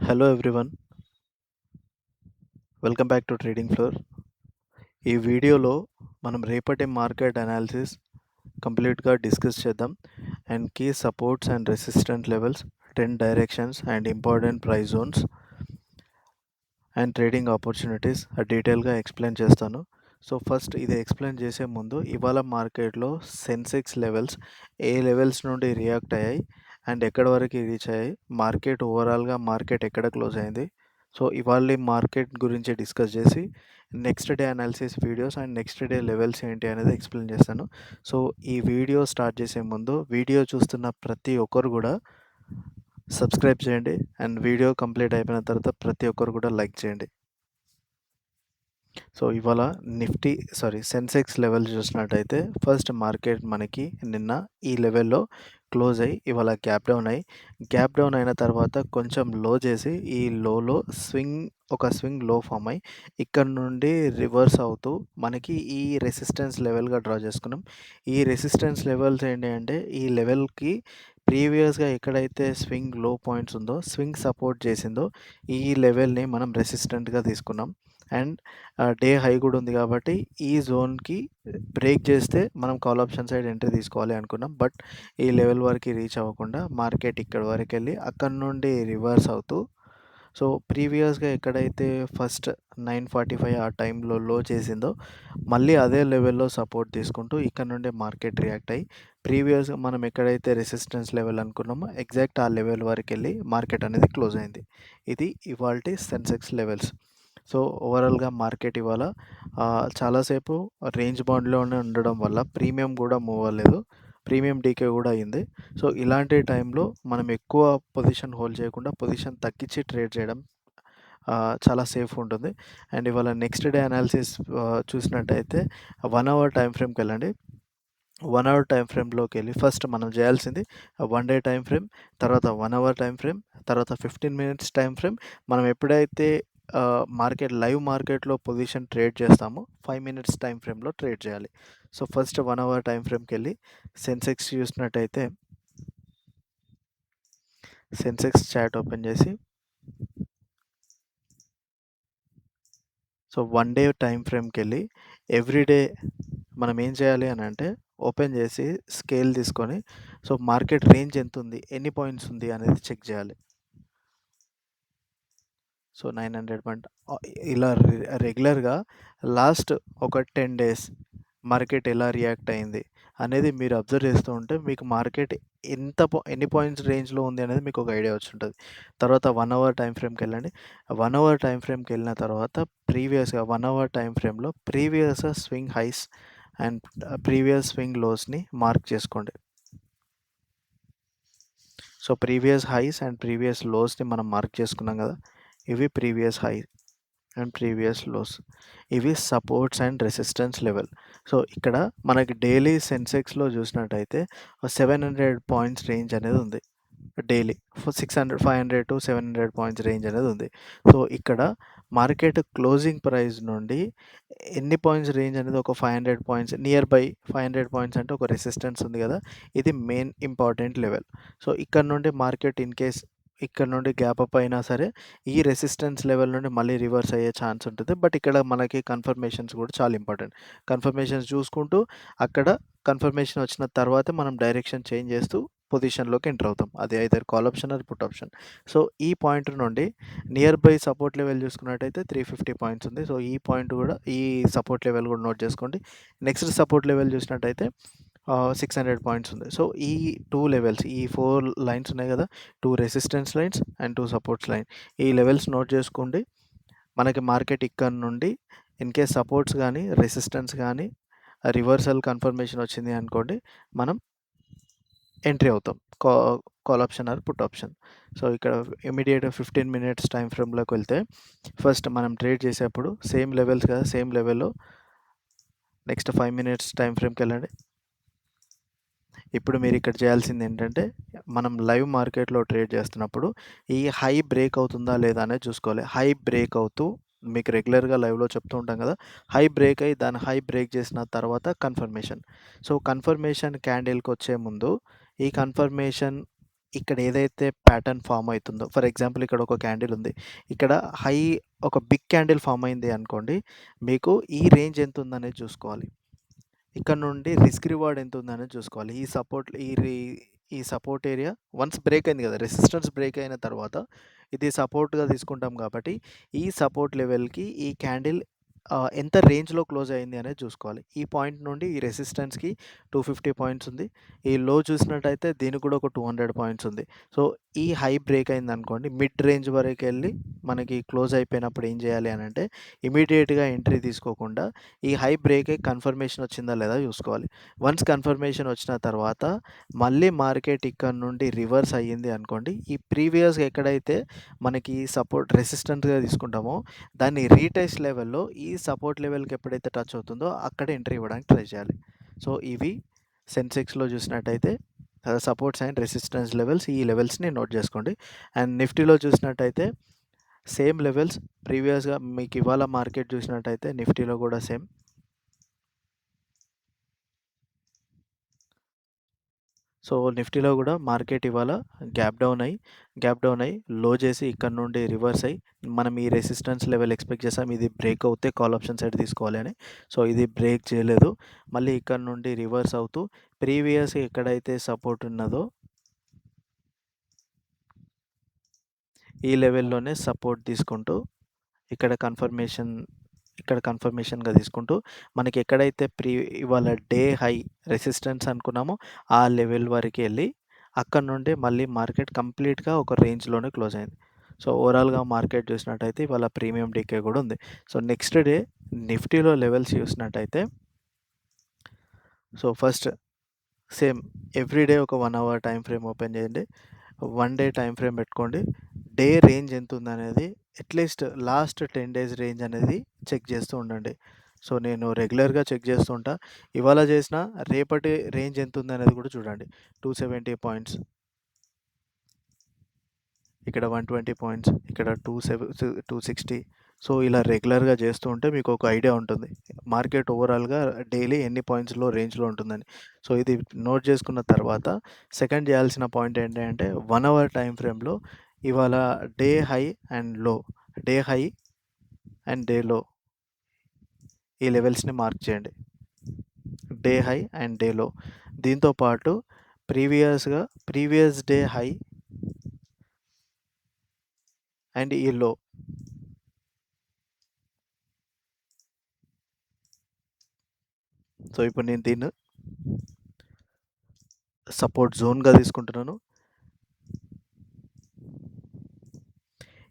Hello everyone. Welcome back to trading floor. ఈ వీడియోలో మనం రేపటి మార్కెట్ అనాలిసిస్ కంప్లీట్గా డిస్కస్ చేద్దాం. And key supports and resistant levels, trend directions and important price zones and trading opportunities డీటెయిల్గా explain చేస్తాను. So first ఇది explain చేసే ముందు ఇవాళ మార్కెట్లో సెన్సెక్స్ లెవెల్స్ ఏ లెవెల్స్ నుండి రియాక్ట్ అయ్యాయి అండ్ ఎక్కడి వరకు రీచ్ అయ్యాయి, మార్కెట్ ఓవరాల్గా మార్కెట్ ఎక్కడ క్లోజ్ అయింది, సో ఇవాళ మార్కెట్ గురించి డిస్కస్ చేసి next day analysis videos and next day levels ఏంటి అనేది ఎక్స్ప్లెయిన్ చేస్తాను. సో ఈ వీడియో స్టార్ట్ చేసే ముందు వీడియో చూస్తున్న ప్రతి ఒక్కరు కూడా సబ్స్క్రైబ్ చేయండి అండ్ వీడియో కంప్లీట్ అయిపోయిన తర్వాత ప్రతి ఒక్కరు కూడా లైక్ చేయండి. సో ఇవాళ సెన్సెక్స్ లెవెల్ చూసినట్టయితే ఫస్ట్ మార్కెట్ మనకి నిన్న ఈ లెవెల్లో క్లోజ్ అయ్యి ఇవాళ గ్యాప్ డౌన్ అయిన తర్వాత కొంచెం లో చేసి ఈ లోలో స్వింగ్ లో ఫామ్ అయ్యి ఇక్కడ నుండి రివర్స్ అవుతూ మనకి ఈ రెసిస్టెన్స్ లెవెల్గా డ్రా చేసుకున్నాం. ఈ రెసిస్టెన్స్ లెవెల్స్ ఏంటి అంటే ఈ లెవెల్కి ప్రీవియస్గా ఎక్కడైతే స్వింగ్ లో పాయింట్స్ ఉందో, స్వింగ్ సపోర్ట్ చేసిందో ఈ లెవెల్ని మనం రెసిస్టెంట్గా తీసుకున్నాం. అండ్ డే హై కూడా ఉంది కాబట్టి ఈ జోన్కి బ్రేక్ చేస్తే మనం కాల్ ఆప్షన్ సైడ్ ఎంట్రీ తీసుకోవాలి అనుకున్నాం. బట్ ఈ లెవెల్ వరకు రీచ్ అవ్వకుండా మార్కెట్ ఇక్కడ వరకు వెళ్ళి అక్కడ నుండి రివర్స్ అవుతూ, సో ప్రీవియస్గా ఎక్కడైతే ఫస్ట్ 9:45 ఆ టైంలో లో చేసిందో మళ్ళీ అదే లెవెల్లో సపోర్ట్ తీసుకుంటూ ఇక్కడ నుండి మార్కెట్ రియాక్ట్ అయ్యి ప్రీవియస్గా మనం ఎక్కడైతే రెసిస్టెన్స్ లెవెల్ అనుకున్నామో ఎగ్జాక్ట్ ఆ లెవెల్ వరకు వెళ్ళి మార్కెట్ అనేది క్లోజ్ అయింది. ఇది ఇవాల్టి సెన్సెక్స్ లెవెల్స్. సో ఓవరాల్గా మార్కెట్ ఇవాళ చాలాసేపు రేంజ్ బౌండ్లోనే ఉండడం వల్ల ప్రీమియం కూడా మూవ్ అవ్వలేదు, ప్రీమియం డీకే కూడా అయింది. సో ఇలాంటి టైంలో మనం ఎక్కువ పొజిషన్ హోల్డ్ చేయకుండా పొజిషన్ తగ్గించి ట్రేడ్ చేయడం చాలా సేఫ్ ఉంటుంది. అండ్ ఇవాళ నెక్స్ట్ డే అనాలిసిస్ చూసినట్టయితే 1 అవర్ టైం ఫ్రేమ్కి వెళ్ళండి. 1 అవర్ టైం ఫ్రేమ్లోకి వెళ్ళి ఫస్ట్ మనం చేయాల్సింది 1 డే టైం ఫ్రేమ్, తర్వాత 1 అవర్ టైం ఫ్రేమ్, తర్వాత 15 మినిట్స్ టైం ఫ్రేమ్. మనం ఎప్పుడైతే లైవ్ మార్కెట్లో పొజిషన్ ట్రేడ్ చేస్తామో 5 మినిట్స్ టైం ఫ్రేమ్లో ట్రేడ్ చేయాలి. సో ఫస్ట్ 1 అవర్ టైం ఫ్రేమ్కి వెళ్ళి సెన్సెక్స్ చూసినట్టయితే సెన్సెక్స్ చార్ట్ ఓపెన్ చేసి సో 1 డే టైం ఫ్రేమ్కి వెళ్ళి ఎవ్రీడే మనం ఏం చేయాలి అని అంటే ఓపెన్ చేసి స్కేల్ తీసుకొని సో మార్కెట్ రేంజ్ ఎంత ఉంది, ఎన్ని పాయింట్స్ ఉంది అనేది చెక్ చేయాలి. సో 900 పాయింట్ ఇలా రెగ్యులర్గా లాస్ట్ ఒక 10 డేస్ మార్కెట్ ఎలా రియాక్ట్ అయింది అనేది మీరు అబ్జర్వ్ చేస్తూ ఉంటే మీకు మార్కెట్ ఎన్ని పాయింట్స్ రేంజ్లో ఉంది అనేది మీకు ఒక ఐడియా వచ్చి ఉంటుంది. తర్వాత 1 అవర్ టైం ఫ్రేమ్కి వెళ్ళండి. 1 అవర్ టైం ఫ్రేమ్కి వెళ్ళిన తర్వాత ప్రీవియస్గా 1 అవర్ టైం ఫ్రేమ్లో previous swing highs and previous swing లోస్ని మార్క్ చేసుకోండి. So previous highs and previous లోస్ని మనం మార్క్ చేసుకున్నాం కదా, ఇవి previous high and previous lows, ఇవి supports and resistance level. So ఇక్కడ మనకి డైలీ సెన్సెక్స్లో చూసినట్టయితే 700 పాయింట్స్ రేంజ్ అనేది ఉంది. డైలీ 500 టు 700 పాయింట్స్ రేంజ్ అనేది ఉంది. సో ఇక్కడ మార్కెట్ క్లోజింగ్ ప్రైస్ నుండి ఎన్ని పాయింట్స్ రేంజ్ అనేది ఒక 500 పాయింట్స్ నియర్ బై 500 పాయింట్స్ అంటే ఒక రెసిస్టెన్స్ ఉంది కదా, ఇది మెయిన్ ఇంపార్టెంట్ లెవెల్. సో ఇక్కడ నుండి మార్కెట్ ఇన్ కేస్ ఇక్కడ నుండి గ్యాప్ అప్ అయినా సరే ఈ రెసిస్టెన్స్ లెవెల్ నుండి మళ్ళీ రివర్స్ అయ్యే ఛాన్స్ ఉంటుంది. బట్ ఇక్కడ మనకి కన్ఫర్మేషన్స్ కూడా చాలా ఇంపార్టెంట్. కన్ఫర్మేషన్స్ చూసుకుంటూ అక్కడ కన్ఫర్మేషన్ వచ్చిన తర్వాతే మనం డైరెక్షన్ చేంజ్ చేస్తూ పొజిషన్లోకి ఎంటర్ అవుతాం. అది either call option or put option. So ఈ పాయింట్ నుండి నియర్ బై సపోర్ట్ లెవెల్ చూసుకున్నట్టయితే 350 పాయింట్స్ ఉంది. సో ఈ పాయింట్ కూడా ఈ సపోర్ట్ లెవెల్ కూడా నోట్ చేసుకోండి. నెక్స్ట్ సపోర్ట్ లెవెల్ చూసినట్టయితే 600 పాయింట్స్ ఉంది. సో ఈ 2 లెవెల్స్, ఈ 4 లైన్స్ ఉన్నాయి కదా, 2 resistance lines and 2 supports line, ఈ లెవెల్స్ నోట్ చేసుకోండి. మనకి మార్కెట్ ఇక్కడ నుండి ఇన్ కేస్ సపోర్ట్స్ కానీ రెసిస్టెన్స్ కానీ రివర్సల్ కన్ఫర్మేషన్ వచ్చింది అనుకోండి, మనం ఎంట్రీ అవుతాం call option or put option. So ఇక్కడ ఇమీడియట్ 15 మినిట్స్ టైం ఫ్రేమ్లోకి వెళ్తే ఫస్ట్ మనం ట్రేడ్ చేసేప్పుడు సేమ్ లెవెల్స్ కదా, సేమ్ లెవెల్లో నెక్స్ట్ 5 మినిట్స్ టైం ఫ్రేమ్కి వెళ్ళండి. ఇప్పుడు మీరు ఇక్కడ చేయాల్సింది ఏంటంటే మనం లైవ్ మార్కెట్లో ట్రేడ్ చేస్తున్నప్పుడు ఈ హై బ్రేక్ అవుతుందా లేదా అనేది చూసుకోవాలి. హై బ్రేక్ అవుతూ మీకు రెగ్యులర్గా లైవ్లో చెప్తూ ఉంటాం కదా, హై బ్రేక్ అయ్యి దాని హై బ్రేక్ చేసిన తర్వాత కన్ఫర్మేషన్. సో కన్ఫర్మేషన్ క్యాండిల్కి వచ్చే ముందు ఈ కన్ఫర్మేషన్ ఇక్కడ ఏదైతే ప్యాటర్న్ ఫార్మ్ అయితుందో, ఫర్ ఎగ్జాంపుల్ ఇక్కడ ఒక క్యాండిల్ ఉంది. ఇక్కడ హై ఒక బిగ్ క్యాండిల్ ఫార్మ్ అయింది అనుకోండి. మీకు ఈ రేంజ్ ఎంత ఉందనేది చూసుకోవాలి. ఇక్కడ నుండి రిస్క్ రివార్డ్ ఎంత ఉందనేది చూసుకోవాలి. ఈ సపోర్ట్ ఏరియా వన్స్ బ్రేక్ అయింది కదా! రెసిస్టెన్స్ బ్రేక్ అయిన తర్వాత ఇది సపోర్ట్‌గా తీసుకుంటాం కాబట్టి, ఈ సపోర్ట్ లెవెల్‌కి ఈ క్యాండిల్ ఎంత రేంజ్‌లో క్లోజ్ అయింది అనేది చూసుకోవాలి. ఈ పాయింట్ నుండి ఈ రెసిస్టెన్స్‌కి 250 పాయింట్స్ ఉంది. ఈ లో చూసినట్టయితే దీనికి కూడా ఒక 200 పాయింట్స్ ఉంది. సో, ఈ హై బ్రేక్ అయిందనుకోండి, మిడ్ రేంజ్ వరకెళ్ళి మనకి క్లోజ్ అయిపోయినప్పుడు ఏం చేయాలి అనంటే, ఇమ్మీడియేట్‌గా ఎంట్రీ తీసుకోకుండా ఈ హై బ్రేక్ అయ్యి కన్ఫర్మేషన్ వచ్చిందా లేదా చూసుకోవాలి. వన్స్ కన్ఫర్మేషన్ వచ్చిన తర్వాత మళ్ళీ మార్కెట్ ఇక్కడ నుండి రివర్స్ అయ్యింది అనుకోండి, ఈ ప్రీవియస్‌గా ఎక్కడైతే మనకి సపోర్ట్ రెసిస్టెంట్‌గా తీసుకుంటామో దాన్ని రీటెస్ట్ లెవెల్‌లో ఈ సపోర్ట్ లెవెల్‌కి ఎప్పుడైతే టచ్ అవుతుందో అక్కడ ఎంట్రీ ఇవ్వడానికి ట్రై చేయాలి. సో, ఇవి సెన్సెక్స్‌లో చూసినట్టయితే సపోర్ట్స్ అండ్ రెసిస్టెన్స్ లెవెల్స్, ఈ లెవెల్స్‌ని నోట్ చేసుకోండి. అండ్ నిఫ్టీలో చూసినట్టయితే సేమ్ లెవెల్స్ ప్రీవియస్‌గా మీకు ఇవాళ మార్కెట్ చూసినట్టయితే నిఫ్టీలో కూడా సేమ్. సో, నిఫ్టీలో కూడా మార్కెట్ ఇవాళ గ్యాప్ డౌన్ అయ్యి లో చేసి ఇక్కడ నుండి రివర్స్ అయ్యి మనం ఈ రెసిస్టెన్స్ లెవెల్ ఎక్స్‌పెక్ట్ చేసాం. ఇది బ్రేక్ అవుతే కాల్ ఆప్షన్ సైడ్ తీసుకోవాలి అని. సో, ఇది బ్రేక్ చేయలేదు. మళ్ళీ ఇక్కడ నుండి రివర్స్ అవుతూ ప్రీవియస్ ఎక్కడైతే సపోర్ట్ ఉన్నదో ఈ లెవెల్‌లోనే సపోర్ట్ తీసుకుంటూ ఇక్కడ కన్ఫర్మేషన్‌గా తీసుకుంటూ మనకి ఎక్కడైతే ఇవాళ డే హై రెసిస్టెన్స్ అనుకున్నామో ఆ లెవెల్ వరకి ఎళ్ళి అక్కడి నుండి మళ్ళీ మార్కెట్ కంప్లీట్‌గా ఒక రేంజ్‌లోనే క్లోజ్ అయింది. సో, ఓవరాల్‌గా మార్కెట్ చూసినట్టయితే ఇవాళ ప్రీమియం డీకే కూడా ఉంది. సో, నెక్స్ట్ డే నిఫ్టీలో లెవెల్స్ చూసినట్టయితే so, first same every day ఒక 1 అవర్ టైమ్ ఫ్రేమ్ ఓపెన్ చేయండి. 1 డే టైమ్ ఫ్రేమ్ పెట్టుకోండి. డే రేంజ్ ఎంతుందనేది అట్‌లీస్ట్ లాస్ట్ 10 డేస్ రేంజ్ అనేది చెక్ చేస్తూ ఉండండి. సో, నేను రెగ్యులర్‌గా చెక్ చేస్తూ ఉంటా. ఇవాళ చేసిన రేపటి రేంజ్ ఎంతుందనేది కూడా చూడండి. 270 పాయింట్స్. ఇక్కడ 120 పాయింట్స్. ఇక్కడ 260. సో, ఇలా రెగ్యులర్‌గా చేస్తూ ఉంటే మీకు ఒక ఐడియా ఉంటుంది. మార్కెట్ ఓవరాల్‌గా డైలీ ఎన్ని పాయింట్స్‌లో రేంజ్‌లో ఉంటుందని. సో, ఇది నోట్ చేసుకున్న తర్వాత సెకండ్ చేయాల్సిన పాయింట్ ఏంటి అంటే 1 అవర్ టైమ్ ఫ్రేమ్‌లో ఇవాళ డే హై అండ్ లో, డే హై అండ్ డే లో ఈ లెవెల్స్‌ని మార్క్ చేయండి. డే హై అండ్ డే లో. దీంతో పాటు ప్రీవియస్ డే హై అండ్ ఈ లో. సో, ఇప్పుడు నేను దీన్ని సపోర్ట్ జోన్‌గా తీసుకుంటున్నాను.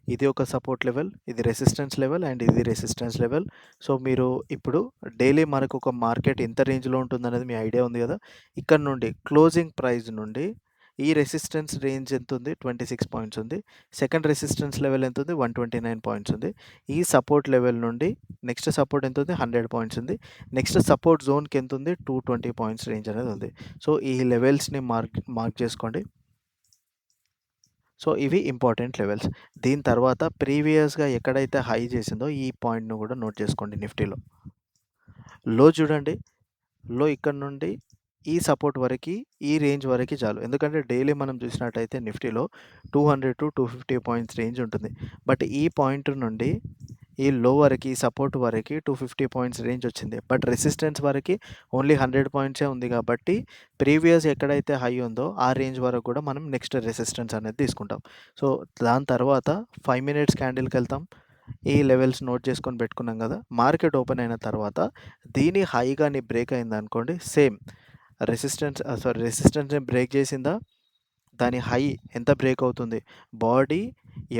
ఇది ఒక సపోర్ట్ లెవెల్, ఇది రెసిస్టెన్స్ లెవెల్ అండ్ ఇది రెసిస్టెన్స్ లెవెల్. సో, మీరు ఇప్పుడు డైలీ మనకు ఒక మార్కెట్ ఎంత రేంజ్‌లో ఉంటుందనేది మీ ఐడియా ఉంది కదా! ఇక్కడ నుండి క్లోజింగ్ ప్రైస్ నుండి ఈ రెసిస్టెన్స్ రేంజ్ ఎంతుంది? 26 పాయింట్స్ ఉంది. సెకండ్ రెసిస్టెన్స్ లెవెల్ ఎంతుంది? 129 పాయింట్స్ ఉంది. ఈ సపోర్ట్ లెవెల్ నుండి నెక్స్ట్ సపోర్ట్ ఎంతుంది? 100 పాయింట్స్ ఉంది. నెక్స్ట్ సపోర్ట్ జోన్‌కి ఎంతుంది? 220 పాయింట్స్ రేంజ్ అనేది ఉంది. సో, ఈ లెవెల్స్‌ని మార్క్ చేసుకోండి. సో, ఇవి ఇంపార్టెంట్ లెవెల్స్. దీని తర్వాత ప్రీవియస్‌గా ఎక్కడైతే హై చేసిందో ఈ పాయింట్‌ని కూడా నోట్ చేసుకోండి నిఫ్టీలో. లో చూడండి. లో ఇక్కడ నుండి ఈ సపోర్ట్ వరకి, ఈ రేంజ్ వరకి చాలు. ఎందుకంటే డైలీ మనం చూసినట్టయితే నిఫ్టీలో 200-250 పాయింట్స్ రేంజ్ ఉంటుంది. బట్ ఈ పాయింట్ నుండి ఈ లో వరకి, ఈ సపోర్ట్ వరకి 250 పాయింట్స్ రేంజ్ వచ్చింది. బట్ రెసిస్టెన్స్ వరకి ఓన్లీ 100 పాయింట్సే ఉంది కాబట్టి ప్రీవియస్ ఎక్కడైతే హై ఉందో ఆ రేంజ్ వరకు కూడా మనం నెక్స్ట్ రెసిస్టెన్స్ అనేది తీసుకుంటాం. సో, దాని తర్వాత 5 మినిట్స్ క్యాండిల్‌కెళ్తాం. ఈ లెవెల్స్ నోట్ చేసుకొని పెట్టుకున్నాం కదా! మార్కెట్ ఓపెన్ అయిన తర్వాత దీని హై గాని బ్రేక్ అయిందనుకోండి సేమ్ రెసిస్టెన్స్‌ని బ్రేక్ చేసిందా? దాని హై ఎంత బ్రేక్ అవుతుంది? బాడీ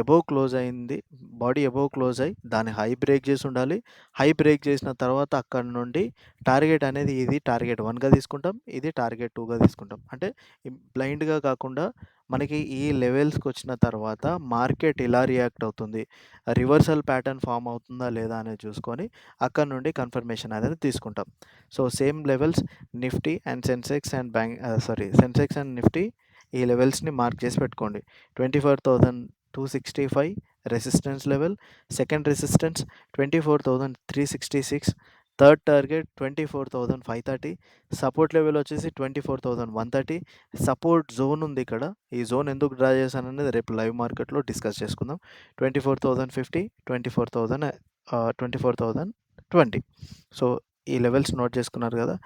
ఎబోవ్ క్లోజ్ అయింది. బాడీ ఎబోవ్ క్లోజ్ అయ్యి దాని హై బ్రేక్ చేసి ఉండాలి. హై బ్రేక్ చేసిన తర్వాత అక్కడి నుండి టార్గెట్ అనేది ఇది టార్గెట్ 1గా తీసుకుంటాం. ఇది టార్గెట్ 2గా తీసుకుంటాం. అంటే బ్లైండ్‌గా కాకుండా మనకి ఈ లెవెల్స్‌కొచ్చిన తర్వాత మార్కెట్ ఇలా రియాక్ట్ అవుతుంది. రివర్సల్ ప్యాటర్న్ ఫార్మ్ అవుతుందా లేదా అనేది చూసుకొని అక్కడి నుండి కన్ఫర్మేషన్ అనేది తీసుకుంటాం. So, same levels Nifty and Sensex and Nifty ఈ లెవెల్స్‌ని మార్క్ చేసి పెట్టుకోండి. 24,265 resistance level. Second resistance 24,366. Third target 24,530. Support level వచ్చేసి 24,130. సపోర్ట్ జోన్ ఉంది ఇక్కడ. ఈ జోన్ ఎందుకు డ్రా చేశాననేది రేపు లైవ్ మార్కెట్‌లో డిస్కస్ చేసుకుందాం. 24,050, 24,020. సో, ఈ లెవెల్స్ నోట్ చేసుకున్నారు కదా!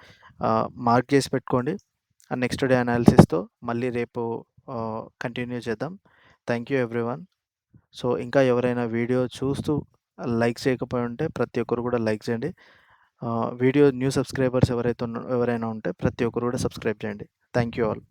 మార్క్ చేసి పెట్టుకోండి. నెక్స్ట్ డే అనాలిసిస్‌తో మళ్ళీ రేపు కంటిన్యూ చేద్దాం. Thank you everyone. సో, ఇంకా ఎవరైనా వీడియో చూస్తూ లైక్ చేయకపోయి ఉంటే ప్రతి ఒక్కరు కూడా లైక్ చేయండి. వీడియో న్యూ సబ్స్క్రైబర్స్ ఎవరైనా ఉంటే ప్రతి ఒక్కరు కూడా సబ్స్క్రైబ్ చేయండి. Thank you all.